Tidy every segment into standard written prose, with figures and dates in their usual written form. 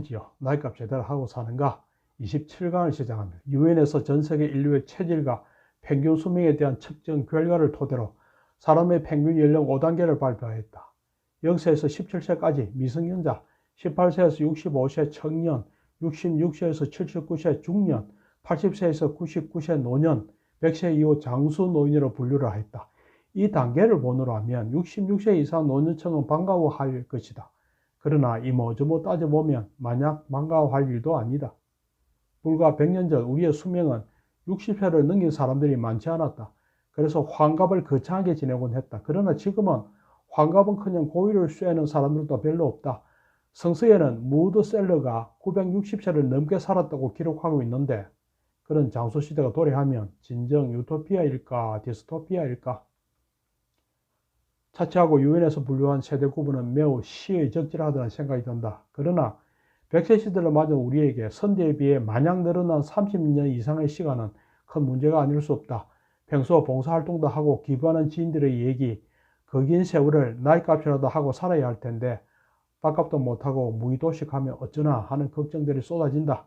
드디어 나이값 제대로 하고 사는가 27강을 시작합니다. 유엔에서 전세계 인류의 체질과 평균 수명에 대한 측정 결과를 토대로 사람의 평균 연령 5단계를 발표했다. 0세에서 17세까지 미성년자, 18세에서 65세 청년, 66세에서 79세 중년, 80세에서 99세 노년, 100세 이후 장수 노인으로 분류를 했다. 이 단계를 본으로 하면 66세 이상 노년층은 반가워할 것이다. 그러나 이모저모 따져보면 마냥 반가워할 일도 아니다. 불과 100년 전 우리의 수명은 60세를 넘긴 사람들이 많지 않았다. 그래서 환갑을 거창하게 지내곤 했다. 그러나 지금은 환갑은커녕 고의를 쇠는 사람들도 별로 없다. 성서에는 무드셀러가 960세를 넘게 살았다고 기록하고 있는데 그런 장수시대가 도래하면 진정 유토피아일까 디스토피아일까? 차치하고 유엔에서 분류한 세대 구분은 매우 시의적절하다는 생각이 든다. 그러나 100세 시대를 맞은 우리에게 선대에 비해 마냥 늘어난 30년 이상의 시간은 큰 문제가 아닐 수 없다. 평소 봉사활동도 하고 기부하는 지인들의 얘기, 그 긴 세월을 나이값이라도 하고 살아야 할 텐데 밥값도 못하고 무의도식하면 어쩌나 하는 걱정들이 쏟아진다.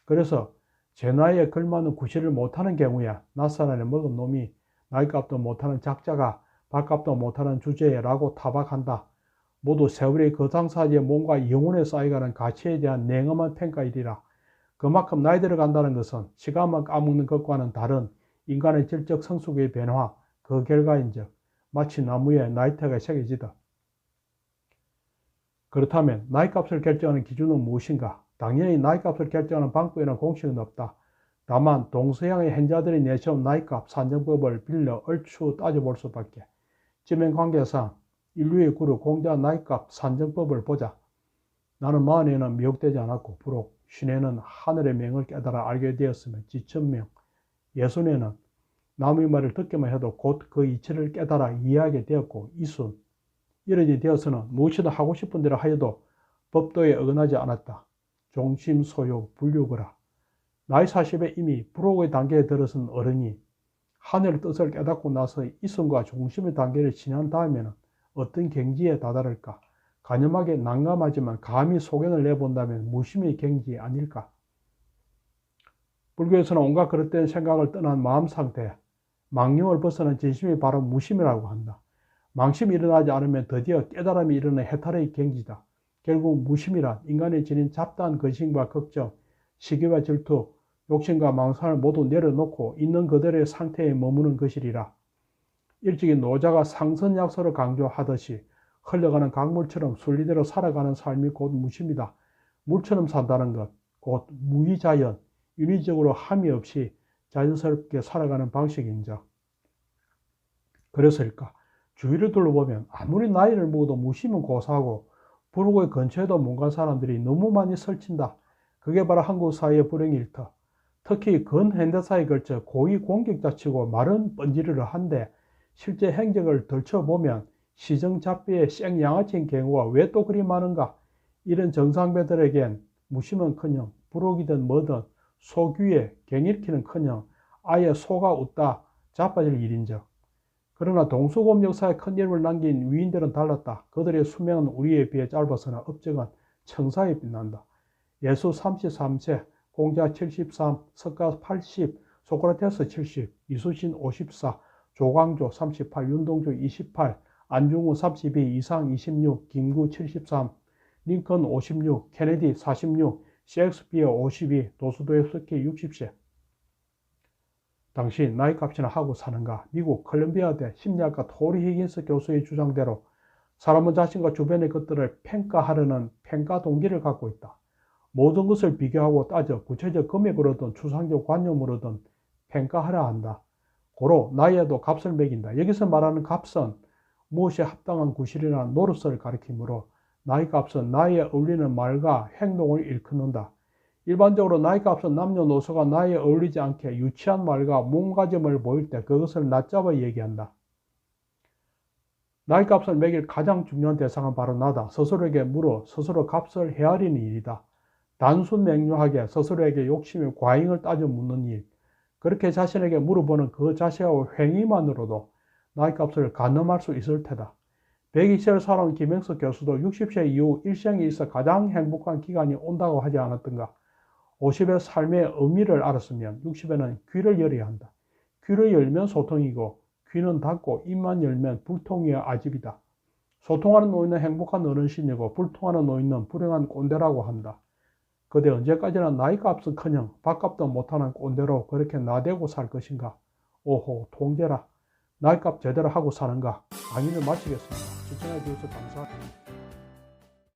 그래서 제 나이에 걸맞는 구실을 못하는 경우에 낯살을 먹은 놈이 나이값도 못하는 작자가 밥값도 못하는 주제라고 타박한다. 모두 세월의 거상사지에 몸과 영혼에 쌓여가는 가치에 대한 냉엄한 평가이리라. 그만큼 나이 들어간다는 것은 시간만 까먹는 것과는 다른 인간의 질적 성숙의 변화, 그 결과인즉 마치 나무에 나이테가 새겨지다. 그렇다면 나이값을 결정하는 기준은 무엇인가? 당연히 나이값을 결정하는 방법이나 공식은 없다. 다만 동서양의 현자들이 내세운 나이값 산정법을 빌려 얼추 따져볼 수밖에. 지명관계상 인류의 그룹 공자 나이값 산정법을 보자. 나는 마흔에는 미혹되지 않았고 부록 쉰에는 하늘의 명을 깨달아 알게 되었으면 지천명, 60에는 남의 말을 듣기만 해도 곧 그 이치를 깨달아 이해하게 되었고 이순, 이르게 되어서는 무엇이든 하고 싶은 대로 하여도 법도에 어긋나지 않았다. 종심, 소유, 불유거라. 나이 40에 이미 불혹의 단계에 들어선 어른이 하늘의 뜻을 깨닫고 나서 이순과 종심의 단계를 지난 다음에는 어떤 경지에 다다를까? 가념하게 난감하지만 감히 소견을 내본다면 무심의 경지 아닐까? 불교에서는 온갖 그릇된 생각을 떠난 마음 상태, 망념을 벗어난 진심이 바로 무심이라고 한다. 망심이 일어나지 않으면 드디어 깨달음이 일어나 해탈의 경지다. 결국 무심이란 인간이 지닌 잡다한 근심과 걱정, 시기와 질투, 욕심과 망상을 모두 내려놓고 있는 그대로의 상태에 머무는 것이리라. 일찍이 노자가 상선약소를 강조하듯이 흘러가는 강물처럼 순리대로 살아가는 삶이 곧 무심이다. 물처럼 산다는 것, 곧 무의자연, 인위적으로 함이 없이 자연스럽게 살아가는 방식인즉. 그래서일까? 주위를 둘러보면 아무리 나이를 먹어도 무심은 고사하고 불혹의 근처에도 못 간 사람들이 너무 많이 설친다. 그게 바로 한국 사회의 불행일 터. 특히 근현대사에 걸쳐 고위 공격자치고 말은 뻔지르르 한데 실제 행적을 덜쳐보면 시정잡비의 생양아치인 경우가 왜 또 그리 많은가? 이런 정상배들에겐 무심은커녕 불혹이든 뭐든 소귀에 경일키는커녕 아예 소가 웃다 자빠질 일인즉. 그러나 동서고금 역사에 큰 이름을 남긴 위인들은 달랐다. 그들의 수명은 우리에 비해 짧아서나 업적은 청사에 빛난다. 예수 33세, 공자 73, 석가 80, 소크라테스 70, 이순신 54, 조광조 38, 윤동주 28, 안중근 32, 이상 26, 김구 73, 링컨 56, 케네디 46, 셰익스피어 52, 도스토옙스키 60세. 당시 나이값이나 하고 사는가? 미국 컬럼비아대 심리학과 토리 히긴스 교수의 주장대로 사람은 자신과 주변의 것들을 평가하려는 평가 동기를 갖고 있다. 모든 것을 비교하고 따져 구체적 금액으로든 추상적 관념으로든 평가하려 한다. 고로 나이에도 값을 매긴다. 여기서 말하는 값은 무엇이 합당한 구실이나 노릇을 가리키므로 나이값은 나이에 어울리는 말과 행동을 일컫는다. 일반적으로 나이값은 남녀노소가 나이에 어울리지 않게 유치한 말과 몸가짐을 보일 때 그것을 낮잡아 얘기한다. 나이값을 매길 가장 중요한 대상은 바로 나다. 스스로에게 물어 스스로 값을 헤아리는 일이다. 단순 명료하게 스스로에게 욕심의 과잉을 따져 묻는 일. 그렇게 자신에게 물어보는 그 자세와 행위만으로도 나이값을 가늠할 수 있을 테다. 120세를 살아온 김영석 교수도 60세 이후 일생에 있어 가장 행복한 기간이 온다고 하지 않았던가. 50의 삶의 의미를 알았으면 60에는 귀를 열어야 한다. 귀를 열면 소통이고 귀는 닫고 입만 열면 불통이야 아집이다. 소통하는 노인은 행복한 어르신이고 불통하는 노인은 불행한 꼰대라고 한다. 그대 언제까지나 나이값은커녕 밥값도 못하는 꼰대로 그렇게 나대고 살 것인가? 오호, 통제라. 나이값 제대로 하고 사는가? 강의를 마치겠습니다. 시청해 주셔서 감사합니다.